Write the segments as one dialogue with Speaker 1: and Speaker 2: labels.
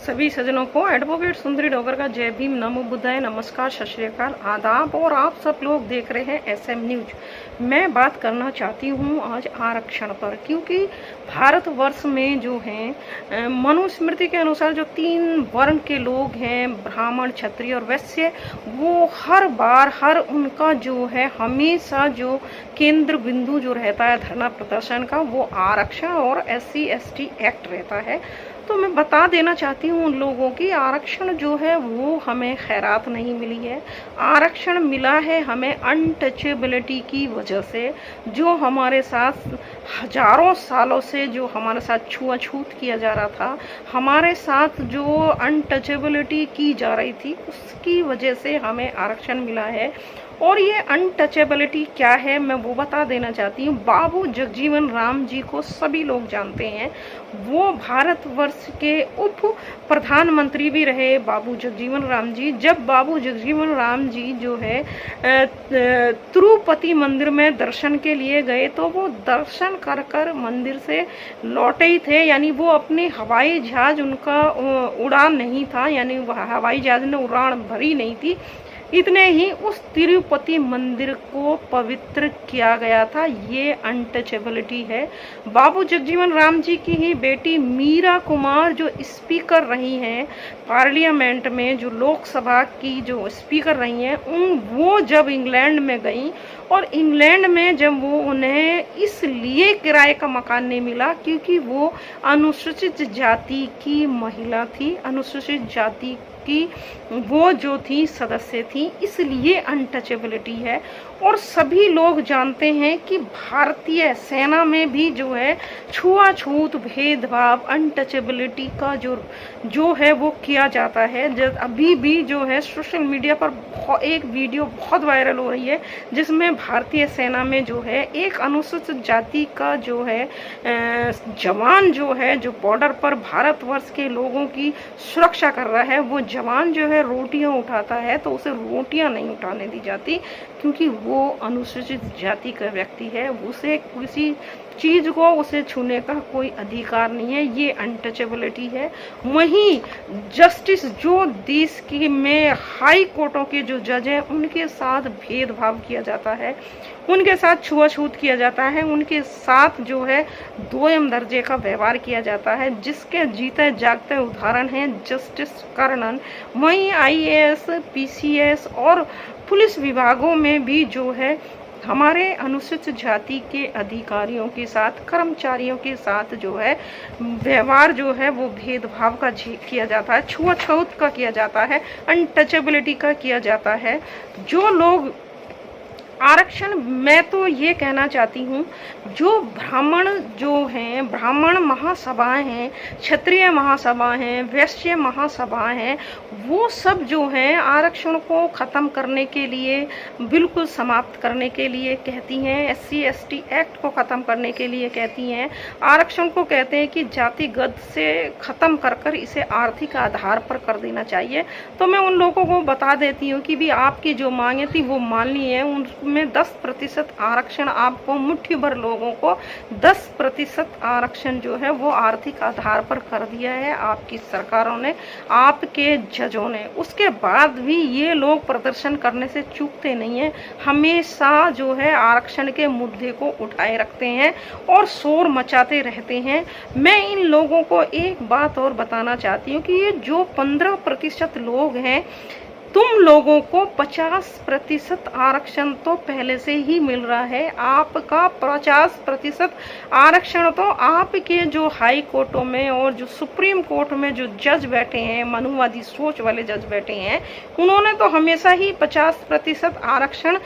Speaker 1: सभी सज्जनों को एडवोकेट सुंदरी डोगर का जय भीम, नमो बुद्धाय, नमस्कार, सत श्री अकाल, आदाब। और आप सब लोग देख रहे हैं एसएम न्यूज। मैं बात करना चाहती हूँ आज आरक्षण पर, क्योंकि भारतवर्ष में जो है मनुस्मृति के अनुसार जो 3 वर्ण के लोग हैं, ब्राह्मण, क्षत्रिय और वैश्य, वो हर बार उनका जो है हमेशा जो केंद्र बिंदु जो रहता है धरना प्रदर्शन का, वो आरक्षण और SC/ST एक्ट रहता है। तो मैं बता देना चाहती हूँ उन लोगों की, आरक्षण जो है वो हमें खैरात नहीं मिली है। आरक्षण मिला है हमें अनटचेबिलिटी की वजह से, जो हमारे साथ हजारों सालों से जो हमारे साथ छुआछूत किया जा रहा था, हमारे साथ जो अनटचेबिलिटी की जा रही थी, उसकी वजह से हमें आरक्षण मिला है। और ये अनटचेबिलिटी क्या है मैं वो बता देना चाहती हूँ। बाबू जगजीवन राम जी को सभी लोग जानते हैं, वो भारतवर्ष के उप प्रधानमंत्री भी रहे बाबू जगजीवन राम जी। जब बाबू जगजीवन राम जी जो है तिरुपति मंदिर में दर्शन के लिए गए, तो वो दर्शन कर मंदिर से लौटे ही थे, यानी वो अपने हवाई जहाज उनका उड़ान नहीं था, यानी हवाई जहाज ने उड़ान भरी नहीं थी। इतने ही उस तिरुपति मंदिर को पवित्र किया गया था। ये अनटचेबिलिटी है। बाबू जगजीवन राम जी की ही बेटी मीरा कुमार जो स्पीकर रही हैं पार्लियामेंट में, जो लोकसभा की जो स्पीकर रही हैं, वो जब इंग्लैंड में गई, और इंग्लैंड में जब वो उन्हें इसलिए किराए का मकान नहीं मिला क्योंकि वो अनुसूचित जाति की महिला थी, अनुसूचित जाति की वो जो थी सदस्य थी, इसलिए अनटचेबिलिटी है। और सभी लोग जानते हैं कि भारतीय सेना में भी जो है छुआछूत, भेदभाव, अनटचेबिलिटी का जो है वो किया जाता है। अभी भी जो है सोशल मीडिया पर एक वीडियो बहुत वायरल हो रही है, जिसमें भारतीय सेना में जो है एक अनुसूचित जाति का जो है जवान जो है, जो बॉर्डर पर भारतवर्ष के लोगों की सुरक्षा कर रहा है, वो जवान जो है रोटियां उठाता है, तो उसे रोटियां नहीं उठाने दी जाती, क्योंकि वो अनुसूचित जाति का व्यक्ति है। उसे किसी चीज को उसे छूने का कोई अधिकार नहीं है। ये अनटचेबिलिटी है। वहीं जस्टिस जो देश की में हाई कोर्टों के जो जज हैं, उनके साथ भेदभाव किया जाता है, उनके साथ छुआछूत किया जाता है, उनके साथ जो है दोयम दर्जे का व्यवहार किया जाता है, जिसके जीते जागते उदाहरण हैं जस्टिस कर्णन। वहीं IAS, PCS और पुलिस विभागों में भी जो है हमारे अनुसूचित जाति के अधिकारियों के साथ, कर्मचारियों के साथ जो है व्यवहार जो है वो भेदभाव का किया जाता है, छुआछूत का किया जाता है, अनटचेबिलिटी का किया जाता है। जो लोग आरक्षण, मैं तो ये कहना चाहती हूँ, जो ब्राह्मण जो हैं, ब्राह्मण महासभाएं हैं, क्षत्रिय महासभा हैं, वैश्य महासभाएं हैं, वो सब जो हैं आरक्षण को ख़त्म करने के लिए, बिल्कुल समाप्त करने के लिए कहती हैं। SC/ST एक्ट को ख़त्म करने के लिए कहती हैं। आरक्षण को कहते हैं कि जातिगत से ख़त्म कर इसे आर्थिक आधार पर कर देना चाहिए। तो मैं उन लोगों को बता देती हूँ कि भी आपकी जो मांगे थी वो मान ली है। उनमें 10% आरक्षण, आपको मुट्ठी भर लोगों को 10% आरक्षण जो है वो आर्थिक आधार पर कर दिया है आपकी सरकारों ने, आपके जजों ने। उसके बाद भी ये लोग प्रदर्शन करने से चूकते नहीं हैं, हमेशा जो है आरक्षण के मुद्दे को उठाए रखते हैं और शोर मचाते रहते हैं। मैं इन लोगों को एक बात और बताना चाहती हूँ कि ये जो 15% लोग हैं, तुम लोगों को 50% आरक्षण तो पहले से ही मिल रहा है। आपका 50% आरक्षण तो आपके जो हाई कोर्टों में और जो सुप्रीम कोर्ट में जो जज बैठे हैं, मनुवादी सोच वाले जज बैठे हैं, उन्होंने तो हमेशा ही 50% आरक्षण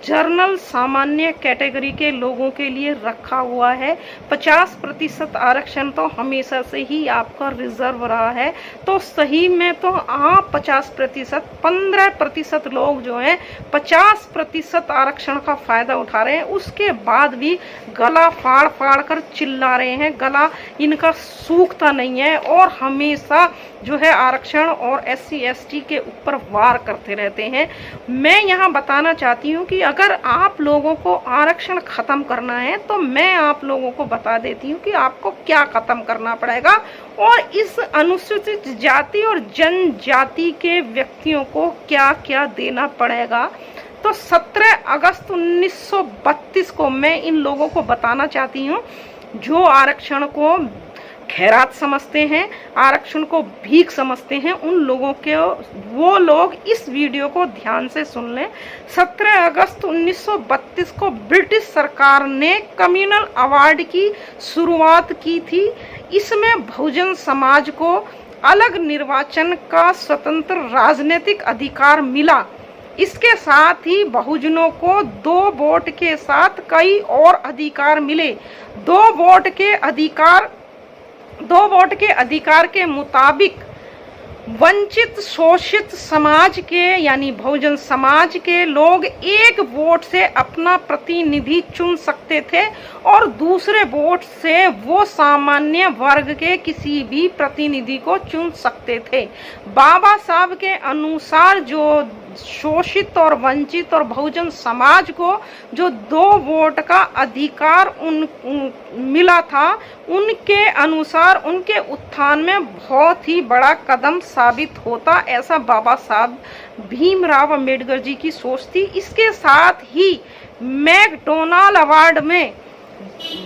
Speaker 1: जनरल सामान्य कैटेगरी के लोगों के लिए रखा हुआ है। 50% आरक्षण तो हमेशा से ही आपका रिजर्व रहा है। तो सही में तो आप 50%, 15% लोग जो हैं 50% आरक्षण का फायदा उठा रहे हैं, उसके बाद भी गला फाड़ कर चिल्ला रहे हैं, गला इनका सूखता नहीं है और हमेशा जो है आरक्षण और SC/ST के ऊपर वार करते रहते हैं। मैं यहाँ बताना चाहती हूँ कि अगर आप लोगों को आरक्षण खत्म करना है तो मैं आप लोगों को बता देती हूँ कि आपको क्या खत्म करना पड़ेगा, और इस अनुसूचित जाति और जनजाति के व्यक्तियों को क्या क्या देना पड़ेगा। तो 17 अगस्त 1932 को मैं इन लोगों को बताना चाहती हूँ जो आरक्षण को खैरात समझते हैं, आरक्षण को भीख समझते हैं, उन लोगों के वो लोग इस वीडियो को ध्यान से सुन लें। 17 अगस्त 1932 को ब्रिटिश सरकार ने कम्युनल अवार्ड की शुरुआत की थी। इसमें बहुजन समाज को अलग निर्वाचन का स्वतंत्र राजनीतिक अधिकार मिला। इसके साथ ही बहुजनों को 2 वोट के साथ कई और अधिकार मिले। 2 वोट के अधिकार के मुताबिक वंचित शोषित समाज के यानी बहुजन समाज के लोग 1 वोट से अपना प्रतिनिधि चुन सकते थे और दूसरे वोट से वो सामान्य वर्ग के किसी भी प्रतिनिधि को चुन सकते थे। बाबा साहब के अनुसार जो शोषित और वंचित और बहुजन समाज को जो 2 वोट का अधिकार मिला था, उनके अनुसार उनके उत्थान में बहुत ही बड़ा कदम साबित होता, ऐसा बाबा साहब भीमराव अंबेडकर जी की सोच थी। इसके साथ ही मैकडोनाल्ड अवार्ड में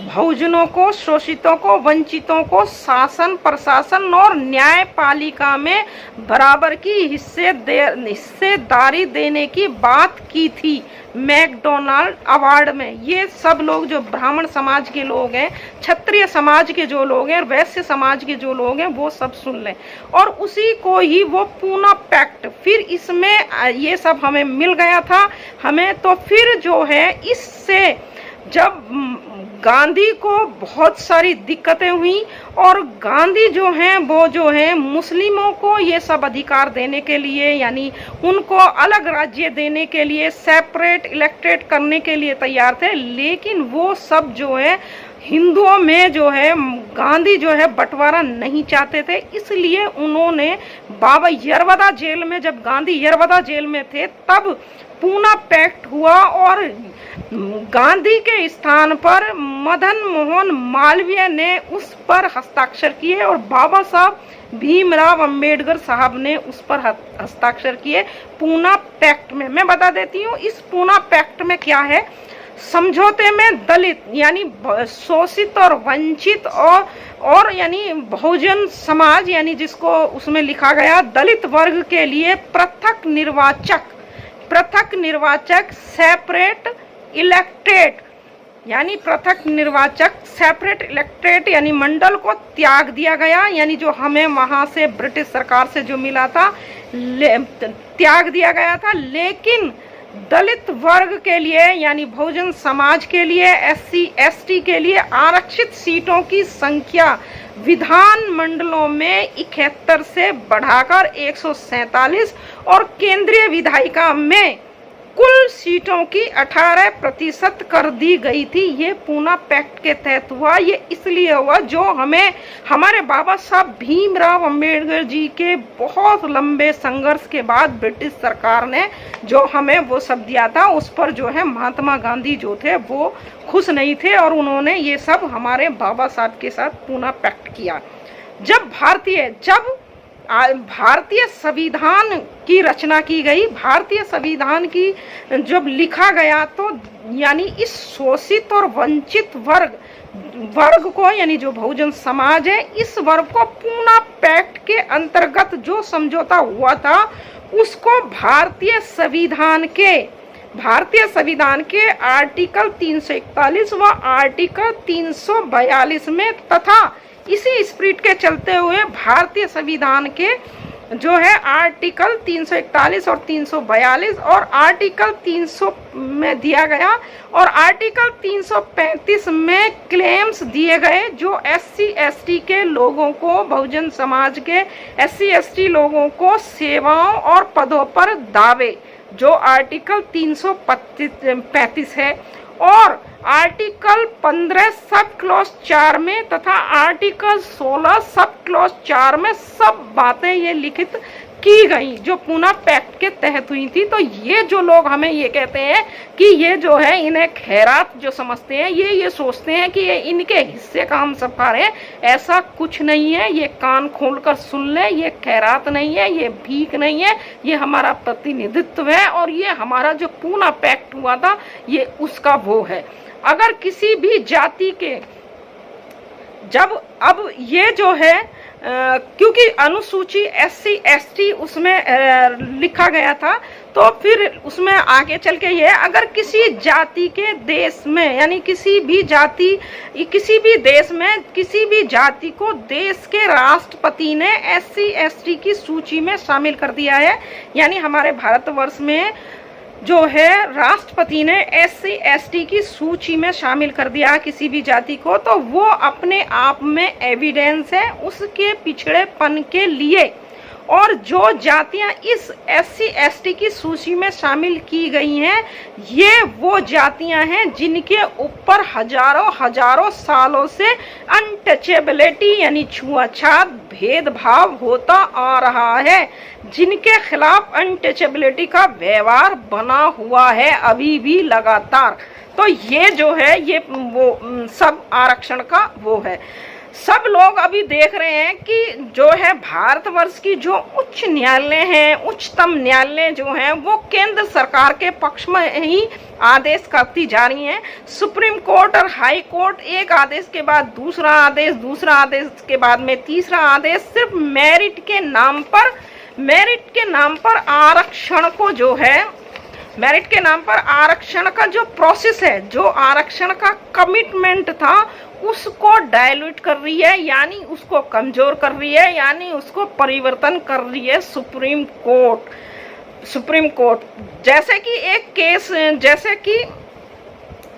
Speaker 1: बहुजनों को, शोषितों को, वंचितों को शासन, प्रशासन और न्यायपालिका में बराबर की हिस्सेदारी देने की बात की थी मैकडोनाल्ड अवार्ड में। ये सब लोग जो ब्राह्मण समाज के लोग हैं, क्षत्रिय समाज के जो लोग हैं, वैश्य समाज के जो लोग हैं, वो सब सुन लें। और उसी को ही वो पूना पैक्ट, फिर इसमें ये सब हमें मिल गया था हमें। तो फिर जो है इससे जब गांधी को बहुत सारी दिक्कतें हुई और गांधी जो हैं वो जो है मुस्लिमों को ये सब अधिकार देने के लिए, यानी उनको अलग राज्य देने के लिए, सेपरेट इलेक्टेड करने के लिए तैयार थे। लेकिन वो सब जो है हिंदुओं में जो है गांधी जो है बंटवारा नहीं चाहते थे। इसलिए उन्होंने बाबा यरवदा जेल में, जब गांधी यरवदा जेल में थे, तब पूना पैक्ट हुआ और गांधी के स्थान पर मदन मोहन मालवीय ने उस पर हस्ताक्षर किए और बाबा साहब भीमराव अंबेडकर साहब ने उस पर हस्ताक्षर किए पूना पैक्ट में। मैं बता देती हूँ इस पूना पैक्ट में क्या है। समझौते में दलित यानी शोषित और वंचित और यानी बहुजन समाज, यानी जिसको उसमें लिखा गया दलित वर्ग के लिए पृथक निर्वाचक सेपरेट इलेक्टेड, यानी पृथक निर्वाचक सेपरेट इलेक्टेड यानी मंडल को त्याग दिया गया। यानी जो हमें वहां से ब्रिटिश सरकार से जो मिला था त्याग दिया गया था। लेकिन दलित वर्ग के लिए यानी बहुजन समाज के लिए, SC ST के लिए आरक्षित सीटों की संख्या विधान मंडलों में 71 से बढ़ाकर 147 और केंद्रीय विधायिका में कुल सीटों की 18% कर दी गई थी। ये पूना पैक्ट के तहत हुआ। ये इसलिए हुआ जो हमें हमारे बाबा साहब भीमराव अंबेडकर जी के बहुत लंबे संघर्ष के बाद ब्रिटिश सरकार ने जो हमें वो सब दिया था, उस पर जो है महात्मा गांधी जो थे वो खुश नहीं थे और उन्होंने ये सब हमारे बाबा साहब के साथ पूना पैक्ट किया। जब भारतीय संविधान की रचना की गई, भारतीय संविधान की जब लिखा गया, तो यानी इस शोषित और वंचित वर्ग को यानी जो बहुजन समाज है, इस वर्ग को पूना पैक्ट के अंतर्गत जो समझौता हुआ था उसको भारतीय संविधान के आर्टिकल 341 व आर्टिकल 342 में तथा इसी स्पिरिट के चलते हुए भारतीय संविधान के जो है आर्टिकल 341 और 342 और आर्टिकल 300 में दिया गया और आर्टिकल 335 में क्लेम्स दिए गए जो SC ST के लोगों को, बहुजन समाज के SC ST लोगों को सेवाओं और पदों पर दावे, जो आर्टिकल 335 है और आर्टिकल 15 सब क्लॉज 4 में तथा आर्टिकल 16 सब क्लॉज 4 में सब बातें ये लिखित की गई, जो पूना पैक्ट के तहत हुई थी। तो ये जो लोग हमें ये कहते हैं कि ये जो है इन्हें खैरात जो समझते हैं, ये सोचते हैं कि ये इनके हिस्से का हम सब खा रहे हैं, ऐसा कुछ नहीं है। ये कान खोलकर सुन ले, ये खैरात नहीं है, ये भीख नहीं है, ये हमारा प्रतिनिधित्व है और ये हमारा जो पूना पैक्ट हुआ था ये उसका वो है। अगर किसी भी जाति के जब अब ये जो है क्योंकि अनुसूची SC ST उसमें लिखा गया था, तो फिर उसमें आगे चल के ये अगर किसी जाति के देश में यानी किसी भी देश में किसी भी जाति को देश के राष्ट्रपति ने SC ST की सूची में शामिल कर दिया है, यानी हमारे भारतवर्ष में जो है राष्ट्रपति ने SC ST की सूची में शामिल कर दिया किसी भी जाति को, तो वो अपने आप में एविडेंस है उसके पिछड़ेपन के लिए। और जो जातियां इस SC ST की सूची में शामिल की गई हैं, ये वो जातियां हैं जिनके ऊपर हजारों सालों से अनटचेबिलिटी यानी छुआछूत भेदभाव होता आ रहा है, जिनके खिलाफ अनटचेबिलिटी का व्यवहार बना हुआ है अभी भी लगातार। तो ये जो है ये वो सब आरक्षण का वो है। सब लोग अभी देख रहे हैं कि जो है भारतवर्ष की जो उच्च न्यायालय हैं, उच्चतम न्यायालय जो हैं, वो केंद्र सरकार के पक्ष में ही आदेश करती जा रही हैं। सुप्रीम कोर्ट और हाई कोर्ट एक आदेश के बाद दूसरा आदेश के बाद में तीसरा आदेश सिर्फ मेरिट के नाम पर आरक्षण को जो है मेरिट के नाम पर आरक्षण का जो प्रोसेस है, जो आरक्षण का कमिटमेंट था उसको डायल्यूट कर रही है, यानी उसको कमजोर कर रही है, यानी उसको परिवर्तन कर रही है सुप्रीम कोर्ट। जैसे कि एक केस जैसे कि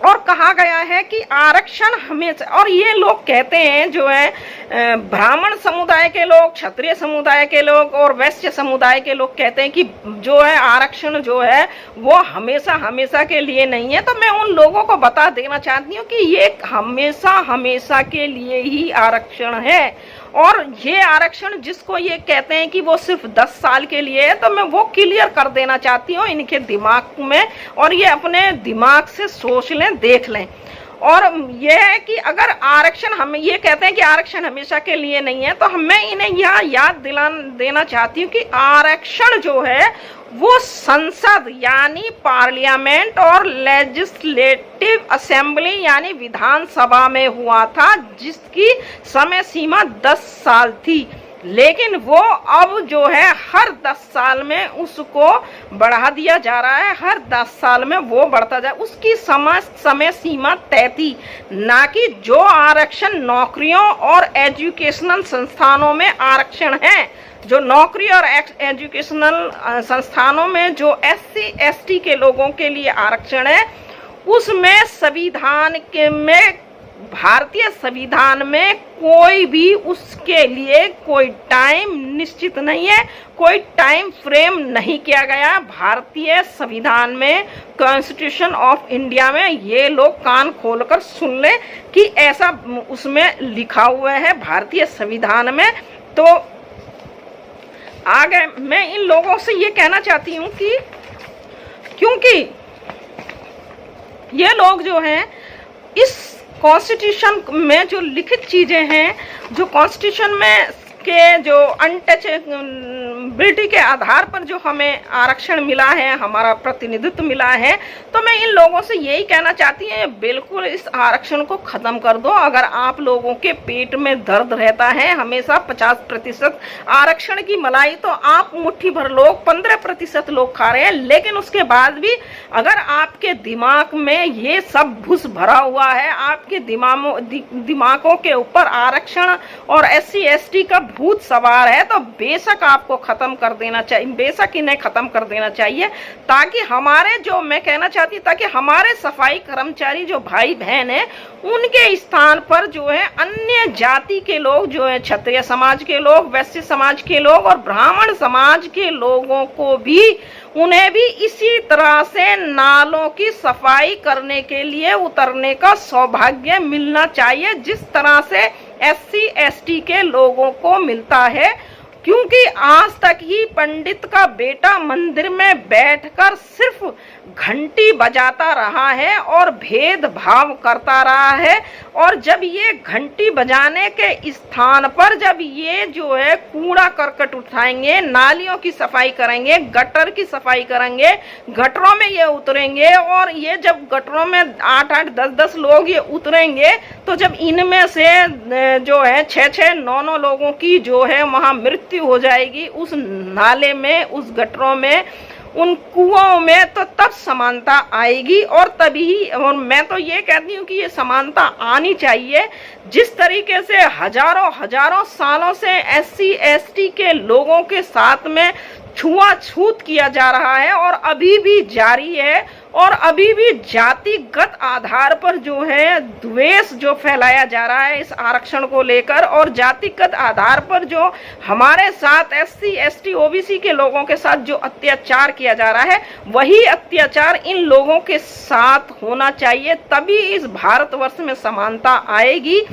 Speaker 1: और कहा गया है कि आरक्षण हमेशा, और ये लोग कहते हैं जो है ब्राह्मण समुदाय के लोग, क्षत्रिय समुदाय के लोग और वैश्य समुदाय के लोग कहते हैं कि जो है आरक्षण जो है वो हमेशा के लिए नहीं है। तो मैं उन लोगों को बता देना चाहती हूँ कि ये हमेशा के लिए ही आरक्षण है। और ये आरक्षण जिसको ये कहते हैं कि वो सिर्फ 10 साल के लिए है, तो मैं वो क्लियर कर देना चाहती हूँ इनके दिमाग में, और ये अपने दिमाग से सोच लें, देख लें। और ये है कि अगर आरक्षण, हम ये कहते हैं कि आरक्षण हमेशा के लिए नहीं है, तो मैं इन्हें यह याद देना चाहती हूँ कि आरक्षण जो है वो संसद यानी पार्लियामेंट और लेजिस्लेटिव असेंबली यानी विधानसभा में हुआ था, जिसकी समय सीमा 10 साल थी। लेकिन वो अब जो है हर 10 साल में उसको बढ़ा दिया जा रहा है, हर 10 साल में वो बढ़ता जाए, उसकी समय सीमा तय थी। ना कि जो आरक्षण नौकरियों और एजुकेशनल संस्थानों में आरक्षण है, जो नौकरी और एजुकेशनल संस्थानों में जो SC ST के लोगों के लिए आरक्षण है, उसमें संविधान के में भारतीय संविधान में कोई भी उसके लिए कोई टाइम निश्चित नहीं है, कोई टाइम फ्रेम नहीं किया गया। भारतीय संविधान में, कॉन्स्टिट्यूशन ऑफ इंडिया में, ये लोग कान खोलकर सुन ले कि ऐसा उसमें लिखा हुआ है भारतीय संविधान में। तो आगे मैं इन लोगों से ये कहना चाहती हूँ कि क्योंकि ये लोग जो हैं इस कॉन्स्टिट्यूशन में जो लिखित चीजें हैं, जो कॉन्स्टिट्यूशन में के जो अनटचेबिलिटी के आधार पर जो हमें आरक्षण मिला है, हमारा प्रतिनिधित्व मिला है, तो मैं इन लोगों से यही कहना चाहती हूँ बिल्कुल इस आरक्षण को खत्म कर दो। अगर आप लोगों के पेट में दर्द रहता है हमेशा 50% आरक्षण की मलाई, तो आप मुट्ठी भर लोग 15% लोग खा रहे हैं, लेकिन उसके बाद भी अगर आपके दिमाग में ये सब घुस भरा हुआ है, आपके दिमागों के ऊपर आरक्षण और SC ST का भूत सवार है, तो बेशक आपको खत्म कर देना चाहिए, बेशक इन्हें खत्म कर देना चाहिए, ताकि हमारे जो मैं कहना चाहती हूँ, ताकि हमारे सफाई कर्मचारी जो भाई बहन हैं उनके स्थान पर जो है अन्य जाति के लोग जो है, क्षत्रिय समाज के लोग, वैश्य समाज के लोग और ब्राह्मण समाज के लोगों को भी, उन्हें भी इसी तरह से नालों की सफाई करने के लिए उतरने का सौभाग्य मिलना चाहिए, जिस तरह से SC ST के लोगों को मिलता है। क्योंकि आज तक ही पंडित का बेटा मंदिर में बैठकर सिर्फ घंटी बजाता रहा है और भेदभाव करता रहा है। और जब ये घंटी बजाने के स्थान पर जब ये जो है कूड़ा करकट उठाएंगे, नालियों की सफाई करेंगे, गटर की सफाई करेंगे, गटरों में ये उतरेंगे, और ये जब गटरों में 8-8, 10-10 लोग ये उतरेंगे, तो जब इनमें से जो है 6-6, 9-9 लोगों की जो है वहां मृत्यु हो जाएगी उस नाले में, उस गटरों में, उन कुओं में, तो तब समानता आएगी। और तभी, और मैं तो ये कहती हूँ कि ये समानता आनी चाहिए। जिस तरीके से हजारों सालों से SC ST के लोगों के साथ में छुआछूत किया जा रहा है और अभी भी जारी है, और अभी भी जातिगत आधार पर जो है द्वेष जो फैलाया जा रहा है इस आरक्षण को लेकर, और जातिगत आधार पर जो हमारे साथ SC ST OBC के लोगों के साथ जो अत्याचार किया जा रहा है, वही अत्याचार इन लोगों के साथ होना चाहिए। तभी इस भारतवर्ष में समानता आएगी।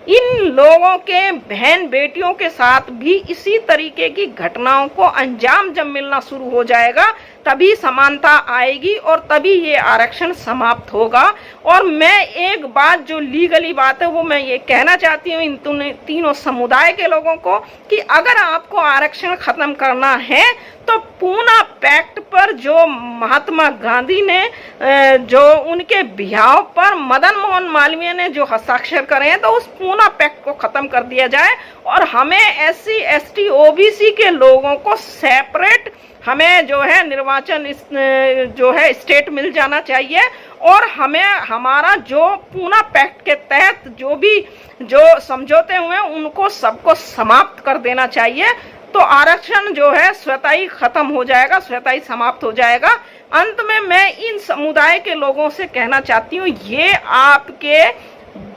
Speaker 1: इन लोगों के बहन बेटियों के साथ भी इसी तरीके की घटनाओं को अंजाम जब मिलना शुरू हो जाएगा, तभी समानता आएगी और तभी ये आरक्षण समाप्त होगा। और मैं एक बात जो लीगली बात है वो मैं ये कहना चाहती हूँ इन तीनों समुदाय के लोगों को कि अगर आपको आरक्षण खत्म करना है तो पूना पैक्ट पर जो महात्मा गांधी ने जो उनके बिहाव पर मदन मोहन मालवीय ने जो हस्ताक्षर करे हैं, तो उस पूना पैक्ट को खत्म कर दिया जाए और हमें SC ST OBC के लोगों को सेपरेट हमें जो है निर्वाचन जो है स्टेट मिल जाना चाहिए। और हमें हमारा जो पूना पैक्ट के तहत जो भी जो समझौते हुए उनको सबको समाप्त कर देना चाहिए, तो आरक्षण जो है स्वतः ही खत्म हो जाएगा, स्वतः ही समाप्त हो जाएगा। अंत में मैं इन समुदाय के लोगों से कहना चाहती हूँ, ये आपके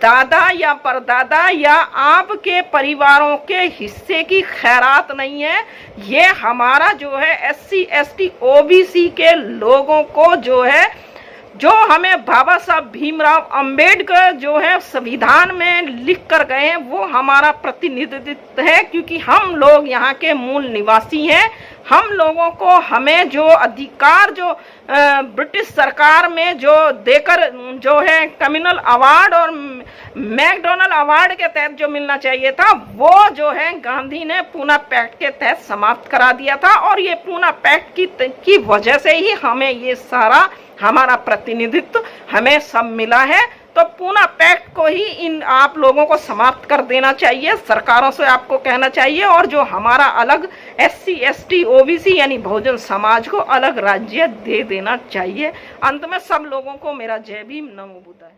Speaker 1: दादा या परदादा या आपके परिवारों के हिस्से की खैरात नहीं है। ये हमारा जो है SC ST OBC के लोगों को जो है, जो हमें बाबा साहब भीमराव अंबेडकर जो है संविधान में लिख कर गए हैं, वो हमारा प्रतिनिधित्व है, क्योंकि हम लोग यहाँ के मूल निवासी हैं। हम लोगों को हमें जो अधिकार जो ब्रिटिश सरकार में जो देकर जो है कम्युनल अवार्ड और मैकडोनल्ड अवार्ड के तहत जो मिलना चाहिए था, वो जो है गांधी ने पूना पैक्ट के तहत समाप्त करा दिया था। और ये पूना पैक्ट की वजह से ही हमें ये सारा हमारा प्रतिनिधित्व हमें सब मिला है। तो पूना पैक्ट को ही इन आप लोगों को समाप्त कर देना चाहिए, सरकारों से आपको कहना चाहिए, और जो हमारा अलग SC ST OBC यानी बहुजन समाज को अलग राज्य दे देना चाहिए। अंत में सब लोगों को मेरा जय भीम, नमो बुद्धाय।